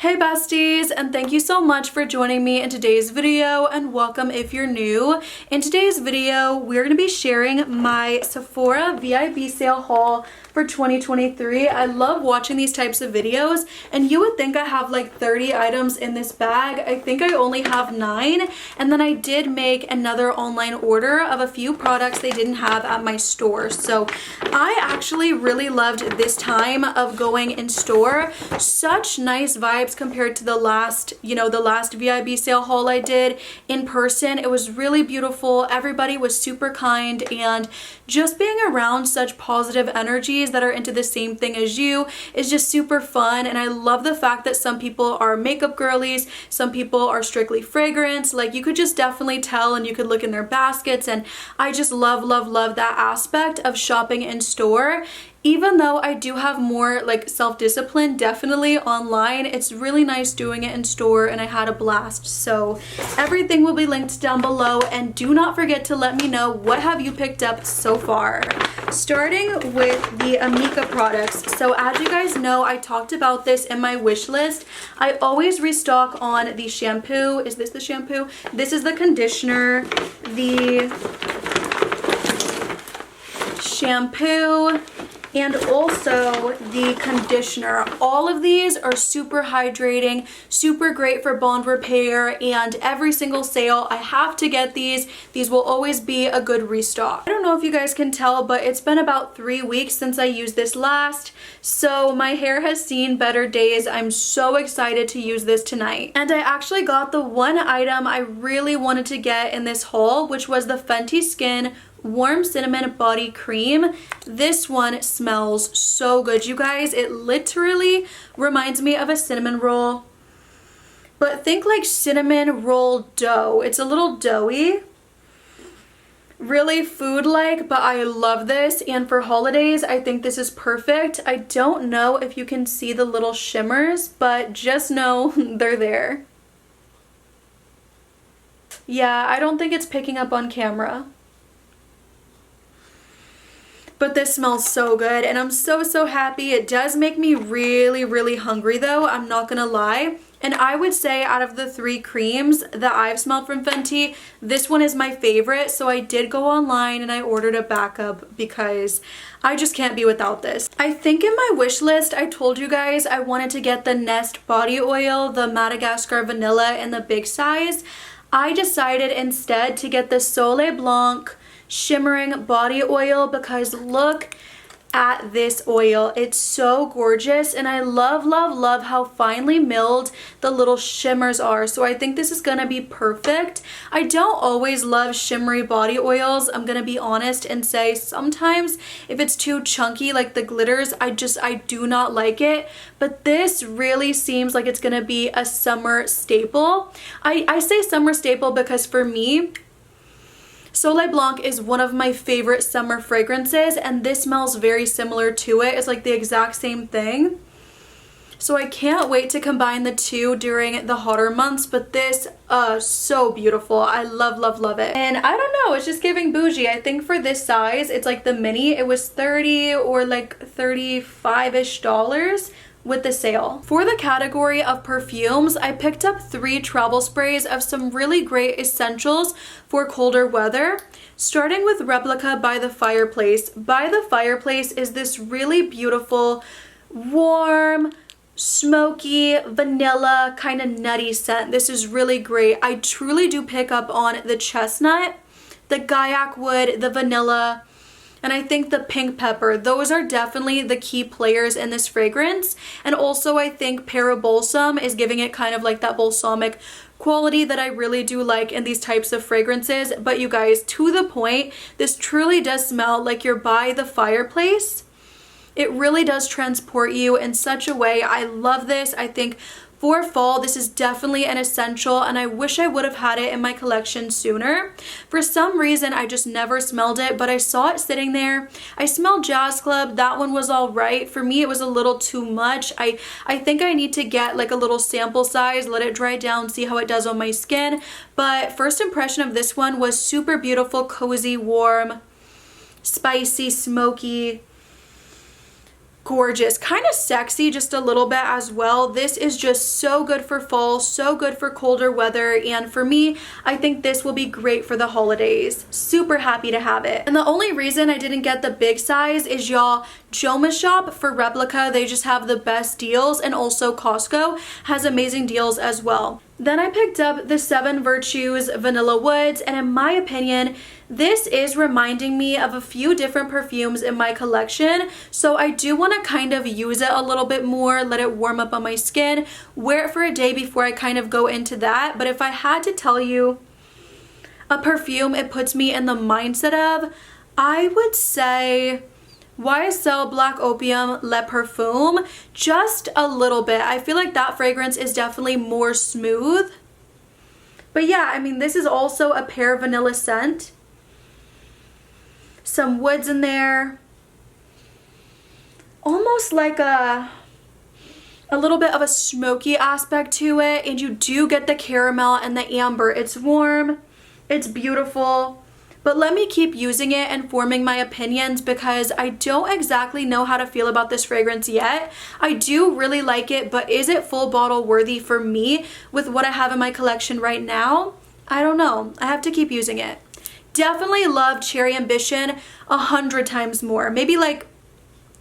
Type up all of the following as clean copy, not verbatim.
Hey besties, and thank you so much for joining me in today's video, and welcome if you're new. In today's video, we're going to be sharing my Sephora VIB sale haul for 2023. I love watching these types of videos, and you would think I have like 30 items in this bag. I think I only have 9, and then I did make another online order of a few products they didn't have at my store. So I actually really loved this time of going in store. Such nice vibes compared to the last VIB sale haul I did in person. It was really beautiful. Everybody was super kind, and just being around such positive energies that are into the same thing as you is just super fun. And I love the fact that some people are makeup girlies, some people are strictly fragrance. Like, you could just definitely tell, and you could look in their baskets, and I just love that aspect of shopping in store. Even though I do have more like self-discipline definitely online, it's really nice doing it in store, and I had a blast. So everything will be linked down below, and do not forget to let me know what have you picked up so far. Starting with the Amika products. So as you guys know, I talked about this in my wish list. I always restock on the shampoo. Is this the shampoo? This is the conditioner, the shampoo, and also the conditioner. All of these are super hydrating, super great for bond repair, and every single sale I have to get these. These will always be a good restock. I don't know if you guys can tell, but it's been about 3 weeks since I used this last, so my hair has seen better days. I'm so excited to use this tonight. And I actually got the one item I really wanted to get in this haul, which was the Fenty Skin Warm Cinnamon Body Cream. This one smells so good, you guys. It literally reminds me of a cinnamon roll, but think like cinnamon roll dough. It's a little doughy, really food-like, but I love this, and for holidays I think this is perfect. I don't know if you can see the little shimmers, but just know they're there. Yeah, I don't think it's picking up on camera. But this smells so good, and I'm so happy. It does make me really hungry though, I'm not gonna lie. And I would say out of the 3 creams that I've smelled from Fenty, this one is my favorite. So I did go online and I ordered a backup because I just can't be without this. I think in my wish list I told you guys I wanted to get the Nest body oil, the Madagascar vanilla in the big size. I decided instead to get the Soleil Blanc shimmering body oil because look at this oil. It's so gorgeous, and I love how finely milled the little shimmers are. So I think this is gonna be perfect. I don't always love shimmery body oils, I'm gonna be honest and say sometimes if it's too chunky like the glitters, I do not like it, but this really seems like it's gonna be a summer staple. I say summer staple because for me, Soleil Blanc is one of my favorite summer fragrances, and this smells very similar to it. It's like the exact same thing. So I can't wait to combine the two during the hotter months, but this, so beautiful. I love it. And I don't know, it's just giving bougie. I think for this size, it's like the mini, it was 30 or like $35-ish with the sale. For the category of perfumes, I picked up 3 travel sprays of some really great essentials for colder weather. Starting with Replica by the Fireplace. By the Fireplace is this really beautiful, warm, smoky, vanilla, kind of nutty scent. This is really great. I truly do pick up on the chestnut, the Gaiac wood, the vanilla, and I think the pink pepper. Those are definitely the key players in this fragrance. And also I think Parabalsam is giving it kind of like that balsamic quality that I really do like in these types of fragrances. But you guys, to the point, this truly does smell like you're by the fireplace. It really does transport you in such a way. I love this. I think for fall, this is definitely an essential, and I wish I would have had it in my collection sooner. For some reason, I just never smelled it, but I saw it sitting there. I smelled Jazz Club. That one was all right. For me, it was a little too much. I think I need to get like a little sample size, let it dry down, see how it does on my skin. But first impression of this one was super beautiful, cozy, warm, spicy, smoky, gorgeous, kind of sexy just a little bit as well. This is just so good for fall, so good for colder weather, and for me, I think this will be great for the holidays. Super happy to have it. And the only reason I didn't get the big size is, y'all, Joma Shop for replica, they just have the best deals, and also Costco has amazing deals as well. Then I picked up the 7 Virtues Vanilla Woods, and in my opinion, this is reminding me of a few different perfumes in my collection, so I do want to kind of use it a little bit more, let it warm up on my skin, wear it for a day before I kind of go into that. But if I had to tell you a perfume it puts me in the mindset of, I would say YSL Black Opium Le Parfum, just a little bit. I feel like that fragrance is definitely more smooth. But yeah, I mean, this is also a pear vanilla scent. Some woods in there. Almost like a little bit of a smoky aspect to it, and you do get the caramel and the amber. It's warm, it's beautiful. But let me keep using it and forming my opinions, because I don't exactly know how to feel about this fragrance yet. I do really like it, but is it full bottle worthy for me with what I have in my collection right now? I don't know. I have to keep using it. Definitely love Cherry Ambition 100 times more, maybe like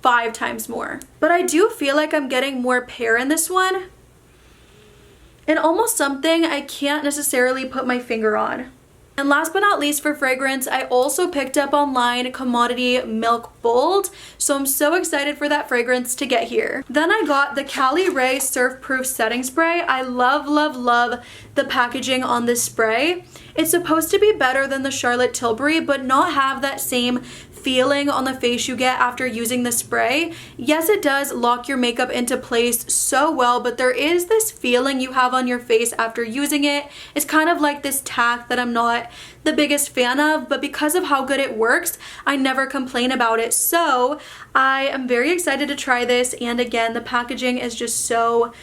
5 times more. But I do feel like I'm getting more pear in this one, and almost something I can't necessarily put my finger on. And last but not least for fragrance, I also picked up online Commodity Milk Bold, so I'm so excited for that fragrance to get here. Then I got the Cali Ray Surf Proof Setting Spray. I love, love, love the packaging on this spray. It's supposed to be better than the Charlotte Tilbury, but not have that same feeling on the face you get after using the spray. Yes, it does lock your makeup into place so well, but there is this feeling you have on your face after using it. It's kind of like this tack that I'm not the biggest fan of, but because of how good it works, I never complain about it. So I am very excited to try this, and again, the packaging is just so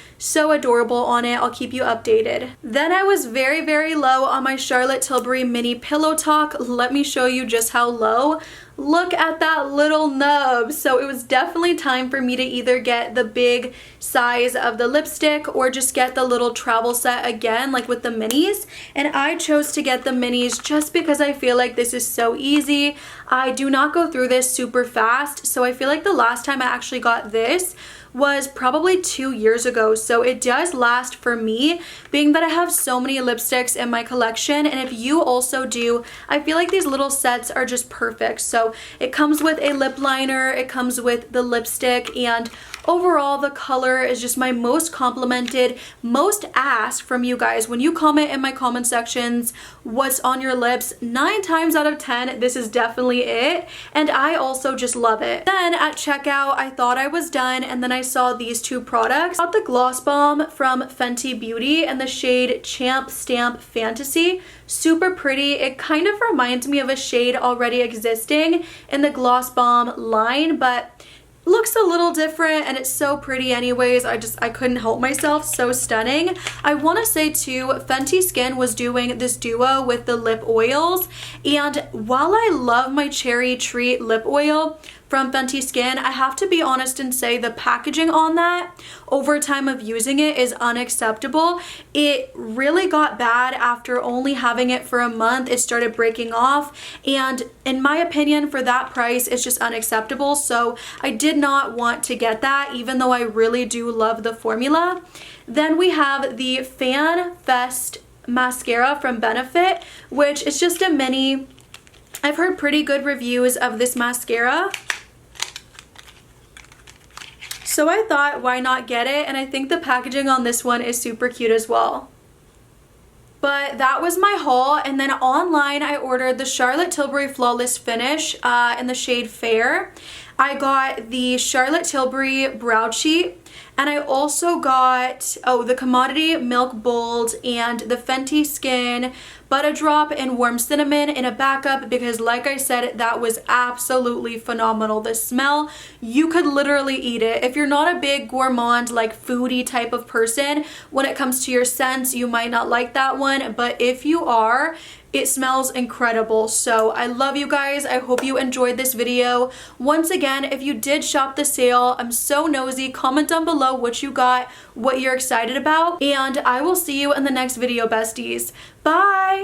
adorable on it. I'll keep you updated. Then I was very, very low on my Charlotte Tilbury Mini Pillow Talk. Let me show you just how low. Look at that little nub. So it was definitely time for me to either get the big size of the lipstick or just get the little travel set again, like with the minis. And I chose to get the minis just because I feel like this is so easy. I do not go through this super fast. So I feel like the last time I actually got this was probably 2 years ago, so it does last for me, being that I have so many lipsticks in my collection. And if you also do, I feel like these little sets are just perfect. So it comes with a lip liner, it comes with the lipstick, and overall the color is just my most complimented, most asked from you guys. When you comment in my comment sections what's on your lips, 9 times out of 10 this is definitely it, and I also just love it. Then at checkout I thought I was done, and then I saw these 2 products. I got the Gloss Bomb from Fenty Beauty and the shade Champ Stamp Fantasy. Super pretty. It kind of reminds me of a shade already existing in the Gloss Bomb line, but looks a little different, and it's so pretty anyways. I couldn't help myself. So stunning. I want to say too, Fenty Skin was doing this duo with the lip oils, and while I love my Cherry Treat lip oil from Fenty Skin, I have to be honest and say the packaging on that over time of using it is unacceptable. It really got bad after only having it for a month. It started breaking off, and in my opinion, for that price, it's just unacceptable. So I did not want to get that, even though I really do love the formula. Then we have the Fan Fest mascara from Benefit, which is just a mini. I've heard pretty good reviews of this mascara, so I thought, why not get it? And I think the packaging on this one is super cute as well. But that was my haul. And then online I ordered the Charlotte Tilbury Flawless Finish in the shade Fair. I got the Charlotte Tilbury Brow Cheat, and I also got, the Commodity Milk Bold and the Fenty Skin Butter Drop and Warm Cinnamon in a backup, because like I said, that was absolutely phenomenal. The smell, you could literally eat it. If you're not a big gourmand, like foodie type of person, when it comes to your scents, you might not like that one, but if you are, It smells incredible. So I love you guys. I hope you enjoyed this video. Once again, if you did shop the sale, I'm so nosy. Comment down below what you got, what you're excited about, and I will see you in the next video, besties. Bye!